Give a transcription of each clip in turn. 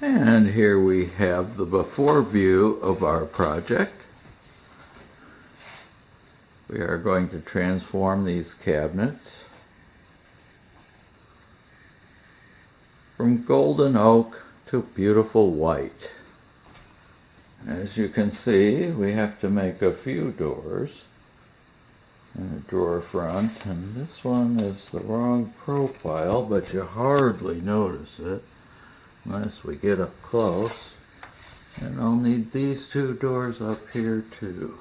And here we have the before view of our project. We are going to transform these cabinets from golden oak to beautiful white. As you can see, we have to make a few doors and a drawer front, and this one is the wrong profile, but you hardly notice it unless we get up close. And I'll need these two doors up here too.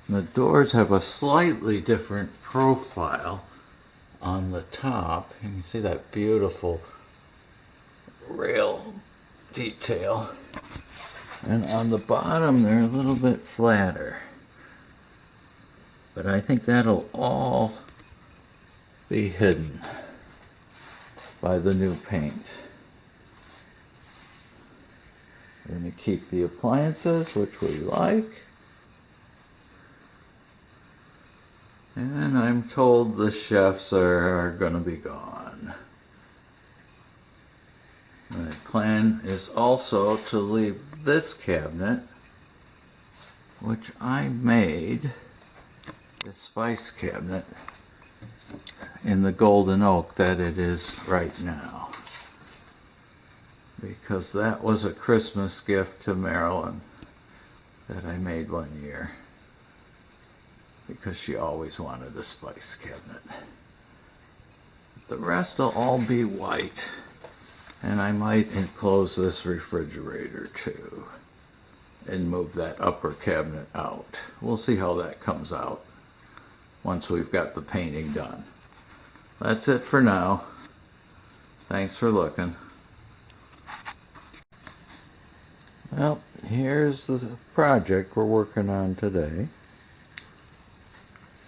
And the doors have a slightly different profile on the top. You can see that beautiful rail detail. And on the bottom they're a little bit flatter. But I think that'll all be hidden by the new paint. We're going to keep the appliances, which we like. And I'm told the chefs are going to be gone. My plan is also to leave this cabinet, which I made, this spice cabinet, in the golden oak that it is right now, because that was a Christmas gift to Marilyn that I made one year, because she always wanted a spice cabinet. The rest will all be white, and I might enclose this refrigerator too and move that upper cabinet out. We'll see how that comes out once we've got the painting done. That's it for now. Thanks for looking. Well, here's the project we're working on today.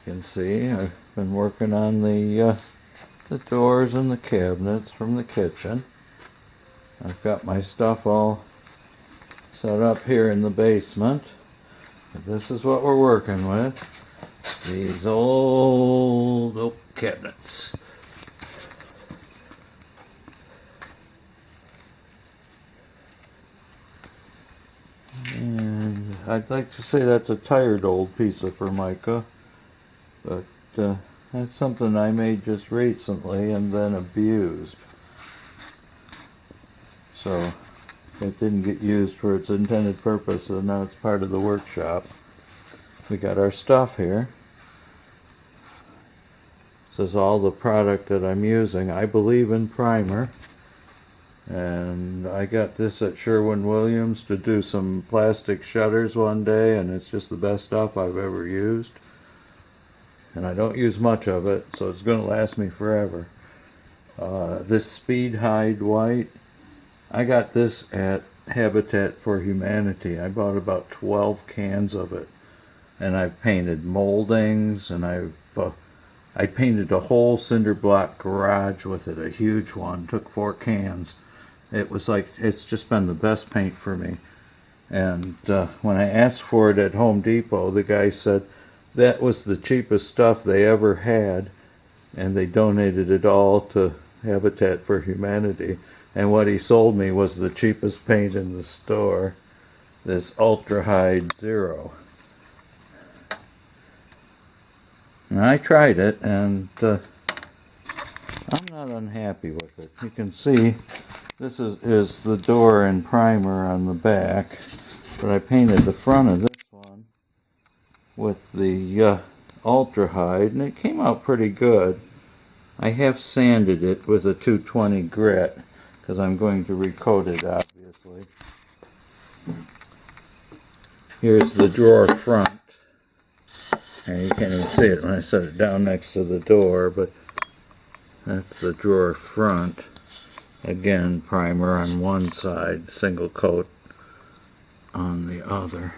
You can see I've been working on the doors and the cabinets from the kitchen. I've got my stuff all set up here in the basement. But this is what we're working with. These old oak cabinets. And I'd like to say that's a tired old piece of Formica, but that's something I made just recently and then abused. So it didn't get used for its intended purpose, and now it's part of the workshop. We got our stuff here. This is all the product that I'm using. I believe in primer. And I got this at Sherwin-Williams to do some plastic shutters one day, and it's just the best stuff I've ever used. And I don't use much of it, so it's going to last me forever. This Speed Hide White, I got this at Habitat for Humanity. I bought about 12 cans of it. And I've painted moldings, and I painted a whole cinder block garage with it, a huge one. Took 4 cans. It was like, it's just been the best paint for me. And when I asked for it at Home Depot, the guy said that was the cheapest stuff they ever had, and they donated it all to Habitat for Humanity. And what he sold me was the cheapest paint in the store, this Ultra Hide Zero. And I tried it, and I'm not unhappy with it. You can see this is the door and primer on the back, but I painted the front of this one with the Ultra Hide, and it came out pretty good. I have sanded it with a 220 grit, because I'm going to recoat it, obviously. Here's the drawer front. And you can't even see it when I set it down next to the door, but that's the drawer front. Again, primer on one side, single coat on the other.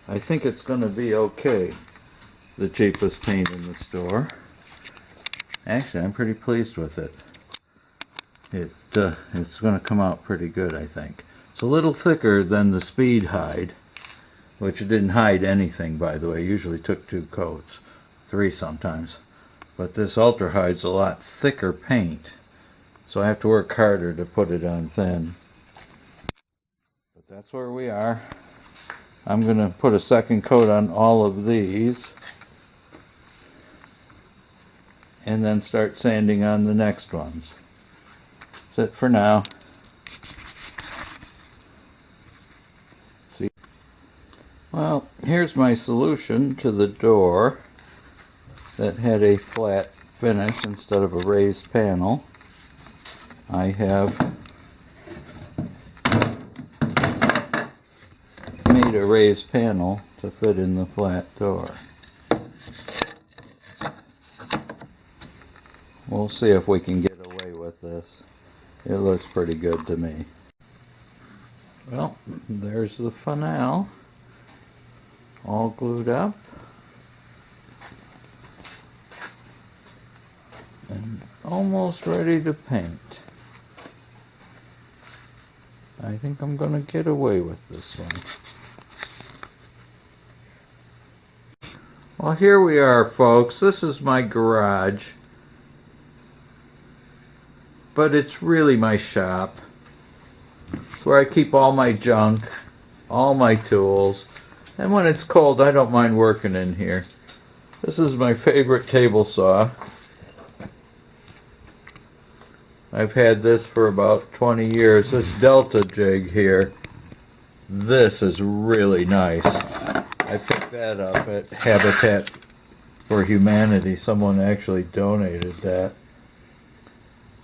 I think it's going to be okay. The cheapest paint in the store. Actually, I'm pretty pleased with it. It's going to come out pretty good, I think. It's a little thicker than the Speed Hide, which didn't hide anything, by the way. Usually took 2 coats, 3 sometimes. But this Ultra Hide's a lot thicker paint, so I have to work harder to put it on thin. But that's where we are. I'm going to put a second coat on all of these and then start sanding on the next ones. That's it for now. See? Well, here's my solution to the door that had a flat finish instead of a raised panel. I have made a raised panel to fit in the flat door. We'll see if we can get away with this. It looks pretty good to me. Well, there's the funnel all glued up. And almost ready to paint. I think I'm going to get away with this one. Well, here we are, folks. This is my garage. But it's really my shop. It's where I keep all my junk, all my tools. And when it's cold, I don't mind working in here. This is my favorite table saw. I've had this for about 20 years. This Delta jig here, this is really nice. I picked that up at Habitat for Humanity. Someone actually donated that.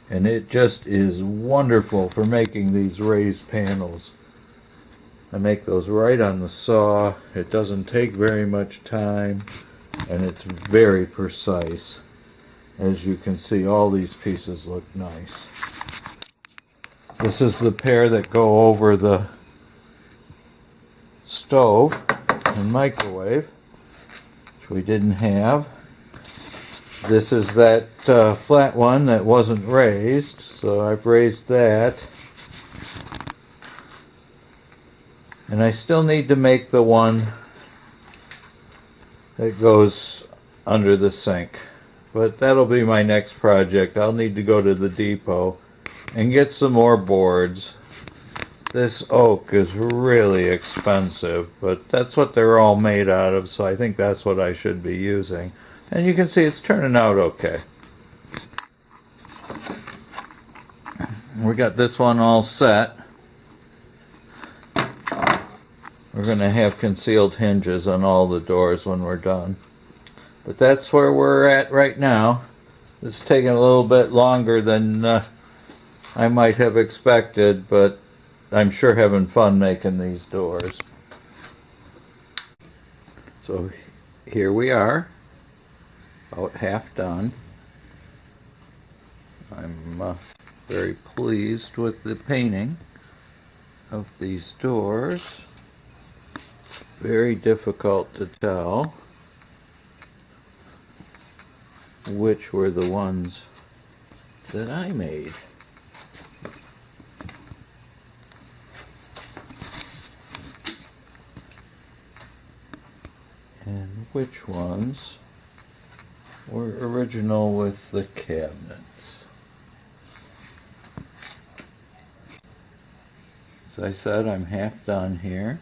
And it just is wonderful for making these raised panels. I make those right on the saw. It doesn't take very much time, and it's very precise. As you can see, all these pieces look nice. This is the pair that go over the stove and microwave, which we didn't have. This is that flat one that wasn't raised, so I've raised that. And I still need to make the one that goes under the sink. But that'll be my next project. I'll need to go to the depot and get some more boards. This oak is really expensive, but that's what they're all made out of, so I think that's what I should be using. And you can see it's turning out okay. We got this one all set. We're going to have concealed hinges on all the doors when we're done. But that's where we're at right now. It's taking a little bit longer than I might have expected, but I'm sure having fun making these doors. So here we are, about half done. I'm very pleased with the painting of these doors. Very difficult to tell which were the ones that I made. And which ones were original with the cabinets. As I said, I'm half done here.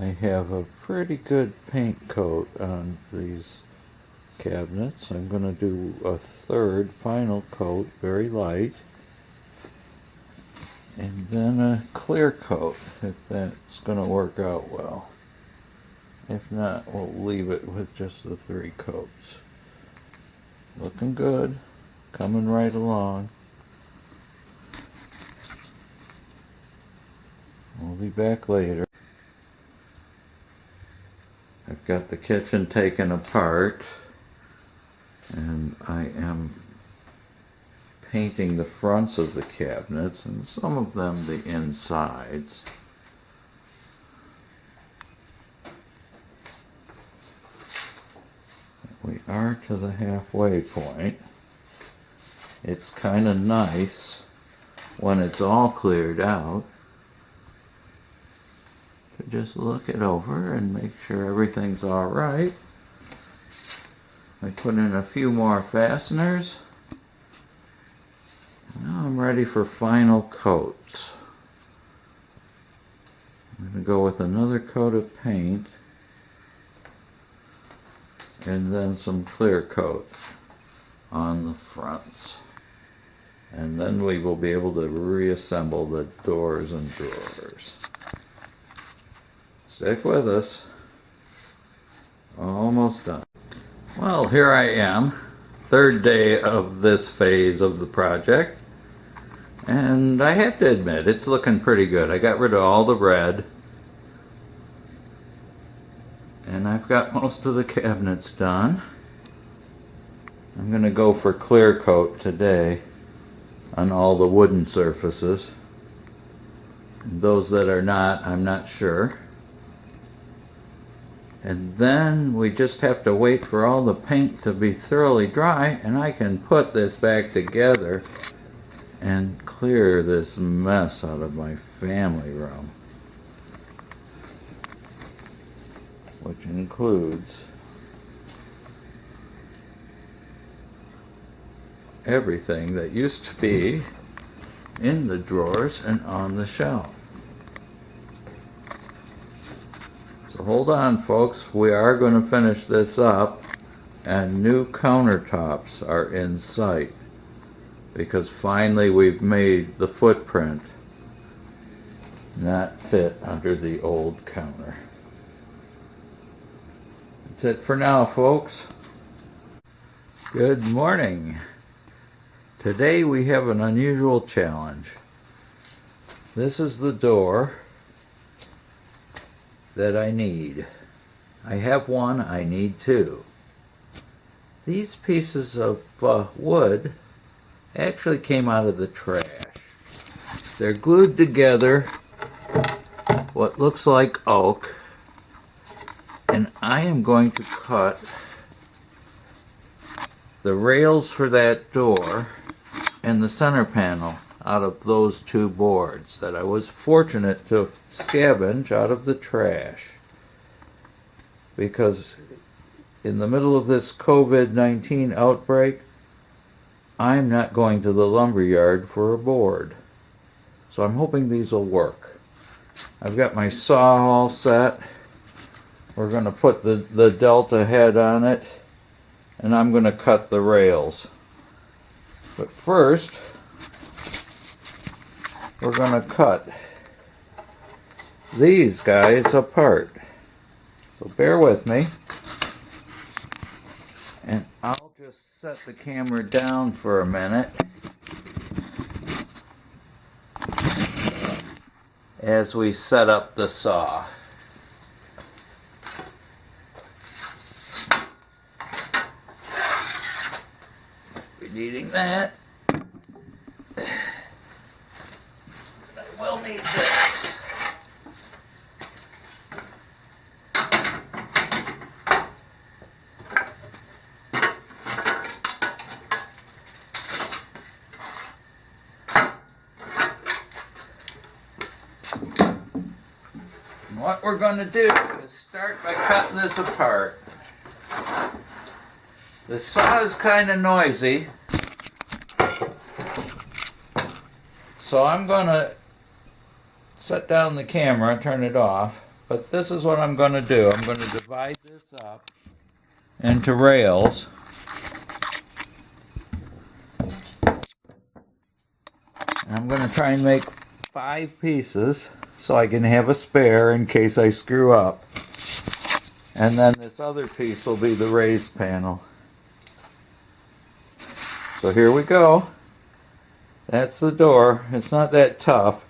I have a pretty good paint coat on these cabinets. I'm going to do a third final coat, very light, and then a clear coat if that's going to work out well. If not, we'll leave it with just the 3 coats. Looking good, coming right along. We'll be back later. I've got the kitchen taken apart, and I am painting the fronts of the cabinets and some of them the insides. We are to the halfway point. It's kind of nice when it's all cleared out to just look it over and make sure everything's all right. I put in a few more fasteners Now I'm ready for final coats. I'm going to go with another coat of paint and then some clear coat on the fronts. And then we will be able to reassemble the doors and drawers. Stick with us. Almost done. Well, here I am, third day of this phase of the project. And I have to admit, it's looking pretty good. I got rid of all the red. And I've got most of the cabinets done. I'm going to go for clear coat today on all the wooden surfaces. And those that are not, I'm not sure. And then we just have to wait for all the paint to be thoroughly dry, and I can put this back together and clear this mess out of my family room, which includes everything that used to be in the drawers and on the shelf. So hold on, folks, we are going to finish this up, and new countertops are in sight, because finally we've made the footprint not fit under the old counter. That's it for now, folks. Good morning. Today we have an unusual challenge. This is the door that I need. I have one, I need two. These pieces of wood actually came out of the trash. They're glued together, what looks like oak, and I am going to cut the rails for that door and the center panel out of those two boards that I was fortunate to scavenge out of the trash, because in the middle of this COVID-19 outbreak, I'm not going to the lumber yard for a board. So I'm hoping these will work. I've got my saw all set. We're going to put the delta head on it, and I'm going to cut the rails. But first, we're going to cut these guys apart. So bear with me. And I'll just set the camera down for a minute as we set up the saw. We're needing that. I will need this. What we're going to do is start by cutting this apart. The saw is kind of noisy, so I'm going to set down the camera and turn it off. But this is what I'm going to do. I'm going to divide this up into rails. And I'm going to try and make 5 pieces so I can have a spare in case I screw up. And then this other piece will be the raised panel. So here we go. That's the door. It's not that tough.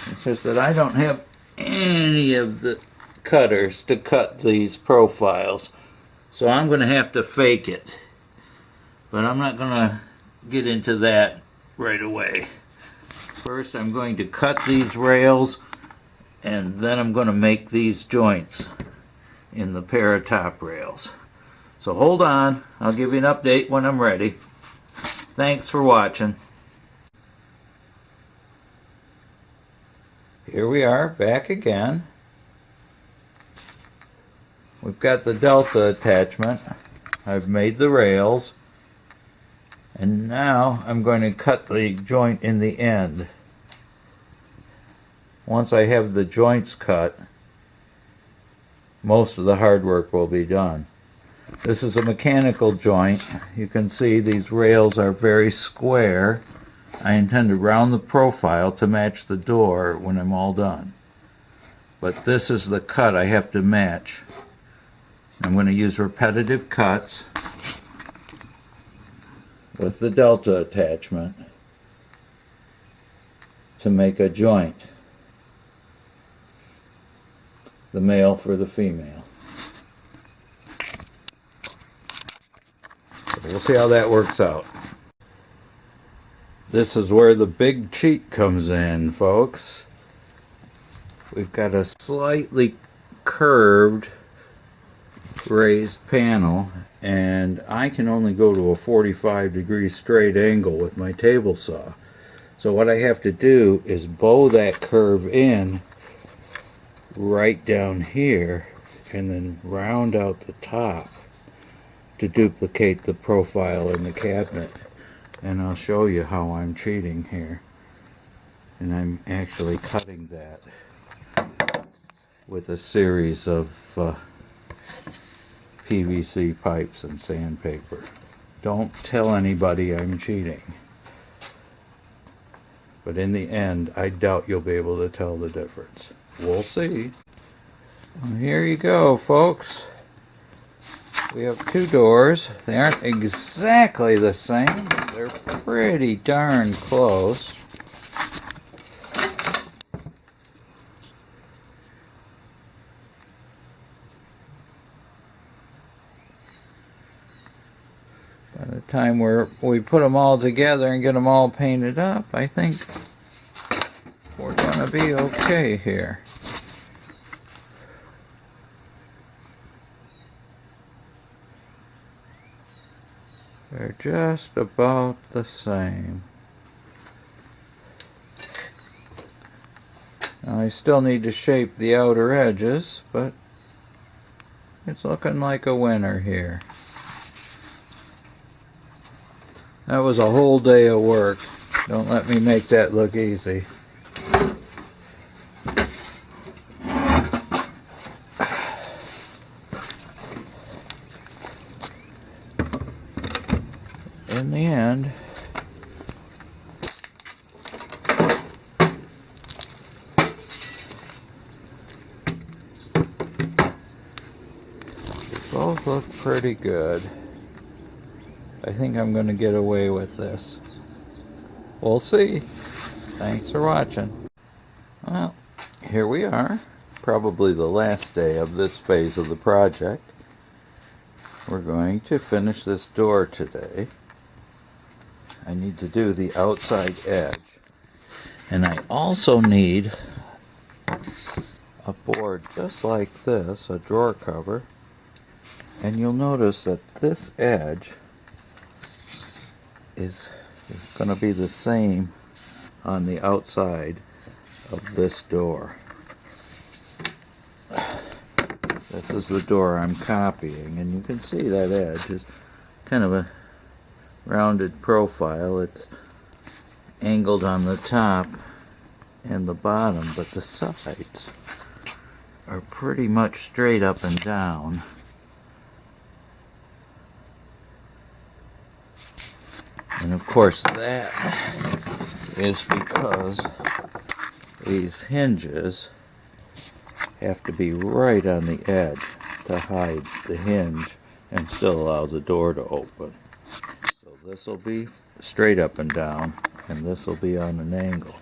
It's just that I don't have any of the cutters to cut these profiles. So I'm going to have to fake it. But I'm not going to get into that right away. First I'm going to cut these rails, and then I'm going to make these joints in the pair of top rails. So hold on, I'll give you an update when I'm ready. Thanks for watching. Here we are, back again. We've got the delta attachment. I've made the rails, And now I'm going to cut the joint in the end. Once I have the joints cut, most of the hard work will be done. This is a mechanical joint. You can see these rails are very square. I intend to round the profile to match the door when I'm all done. But this is the cut I have to match. I'm going to use repetitive cuts with the delta attachment to make a joint. The male for the female. So we'll see how that works out. This is where the big cheat comes in, folks. We've got a slightly curved raised panel, and I can only go to a 45-degree straight angle with my table saw. So what I have to do is bow that curve in right down here and then round out the top to duplicate the profile in the cabinet. And I'll show you how I'm cheating here. And I'm actually cutting that with a series of PVC pipes and sandpaper. Don't tell anybody I'm cheating. But in the end, I doubt you'll be able to tell the difference. We'll see. Well, here you go, folks. We have two doors. They aren't exactly the same, but they're pretty darn close. By the time we put them all together and get them all painted up, I think we're going to be okay here. They're just about the same. Now I still need to shape the outer edges, but it's looking like a winner here. That was a whole day of work. Don't let me make that look easy. In the end, both look pretty good. I think I'm going to get away with this. We'll see. Thanks for watching. Well, here we are. Probably the last day of this phase of the project. We're going to finish this door today. I need to do the outside edge. And I also need a board just like this, a drawer cover. And you'll notice that this edge is going to be the same on the outside of this door. This is the door I'm copying, and you can see that edge is kind of a rounded profile. It's angled on the top and the bottom, but the sides are pretty much straight up and down. And of course that is because these hinges have to be right on the edge to hide the hinge and still allow the door to open. So this will be straight up and down, and this will be on an angle.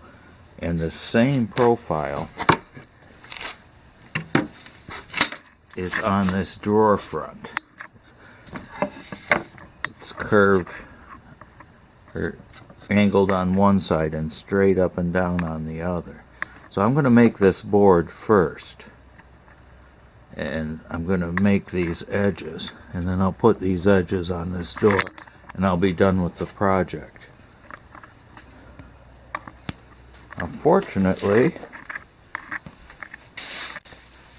And the same profile is on this drawer front. It's curved or angled on one side and straight up and down on the other. So I'm going to make this board first, and I'm going to make these edges, and then I'll put these edges on this door, and I'll be done with the project. Unfortunately,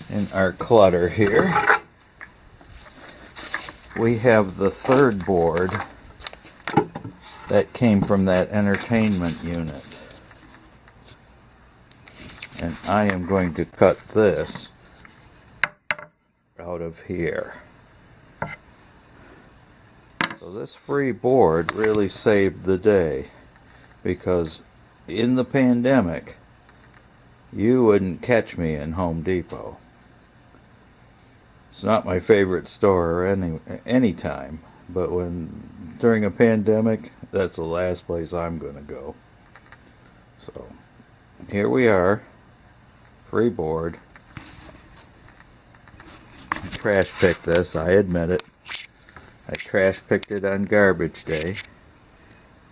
in our clutter here, we have the third board that came from that entertainment unit. And I am going to cut this out of here. So this free board really saved the day, because in the pandemic, you wouldn't catch me in Home Depot. It's not my favorite store any time, but during a pandemic, that's the last place I'm going to go. So here we are, free board. I trash picked this, I admit it. I trash picked it on garbage day.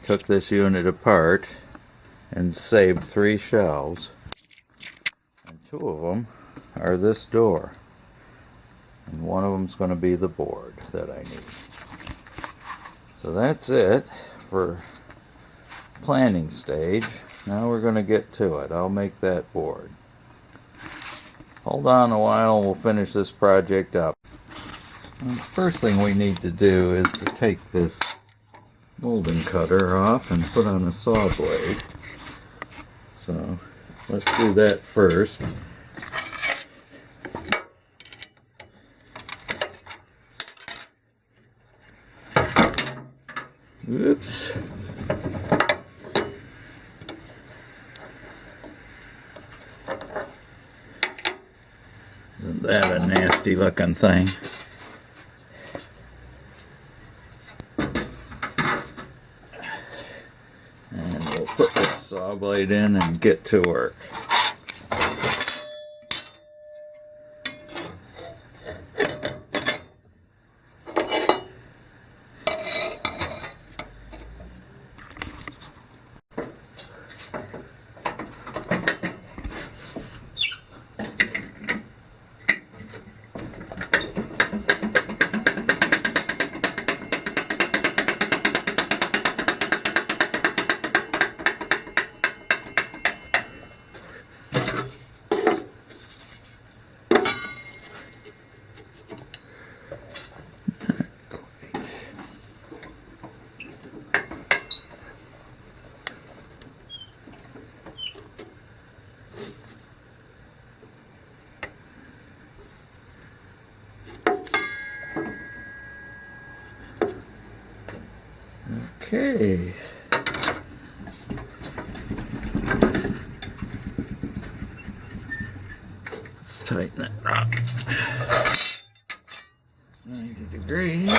Took this unit apart and saved 3 shelves. And 2 of them are this door. And one of them is going to be the board that I need. So that's it for planning stage. Now we're going to get to it. I'll make that board. Hold on a while and we'll finish this project up. The first thing we need to do is to take this molding cutter off and put on a saw blade. So let's do that first. Oops. Isn't that a nasty looking thing? And we'll put this saw blade in and get to work. Okay. Let's tighten it up. 90 degrees.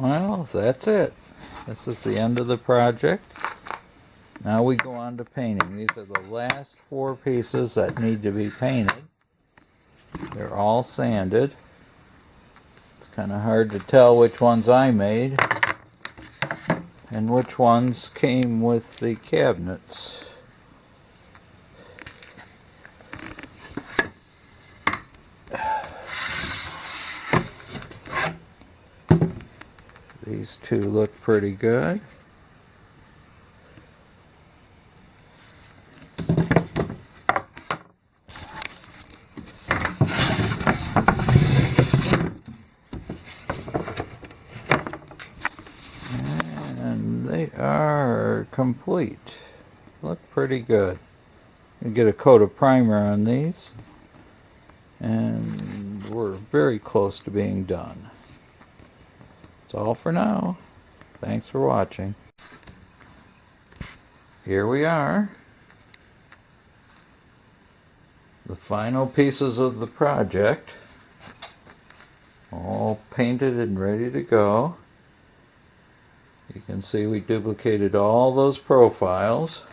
Well, that's it. This is the end of the project. Now we go on to painting. These are the last 4 pieces that need to be painted. They're all sanded. It's kind of hard to tell which ones I made and which ones came with the cabinets. two look pretty good. And they are complete. Look pretty good. You get a coat of primer on these, and we're very close to being done. That's all for now. Thanks for watching. Here we are. The final pieces of the project. All painted and ready to go. You can see we duplicated all those profiles.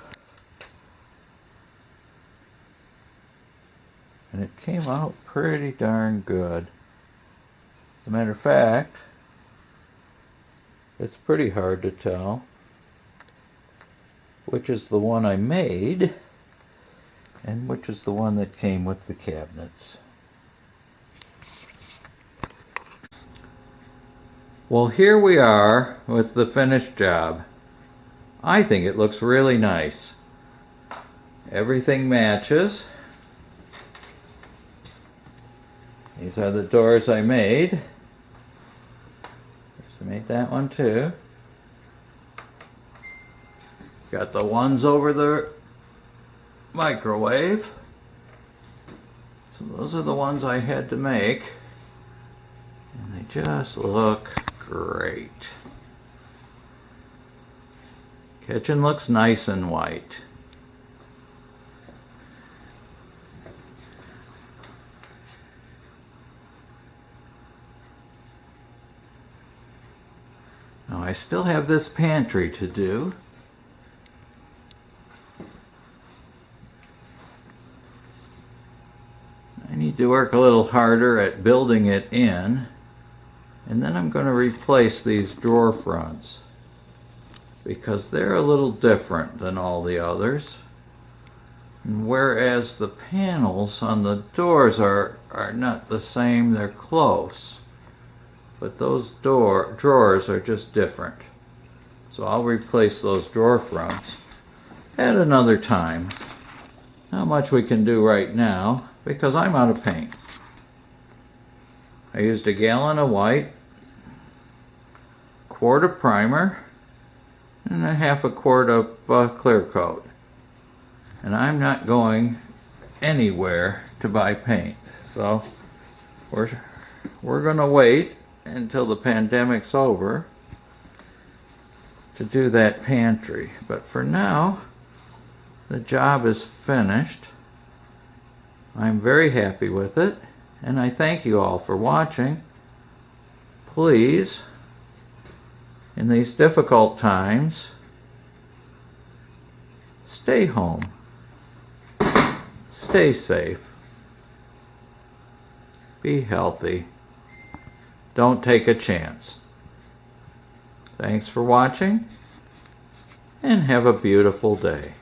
And it came out pretty darn good. As a matter of fact, it's pretty hard to tell which is the one I made and which is the one that came with the cabinets. Well, here we are with the finished job. I think it looks really nice. Everything matches. These are the doors I made. I made that one too. Got the ones over the microwave. So those are the ones I had to make. And they just look great. Kitchen looks nice and white. Now I still have this pantry to do. I need to work a little harder at building it in. And then I'm going to replace these drawer fronts because they're a little different than all the others. And whereas the panels on the doors are not the same, they're close. But those drawers are just different. So I'll replace those drawer fronts at another time. Not much we can do right now because I'm out of paint. I used a gallon of white, quart of primer, and a half a quart of clear coat. And I'm not going anywhere to buy paint. So we're going to wait until the pandemic's over to do that pantry. But for now, the job is finished. I'm very happy with it, and I thank you all for watching. Please, in these difficult times, stay home. Stay safe. Be healthy. Don't take a chance. Thanks for watching, and have a beautiful day.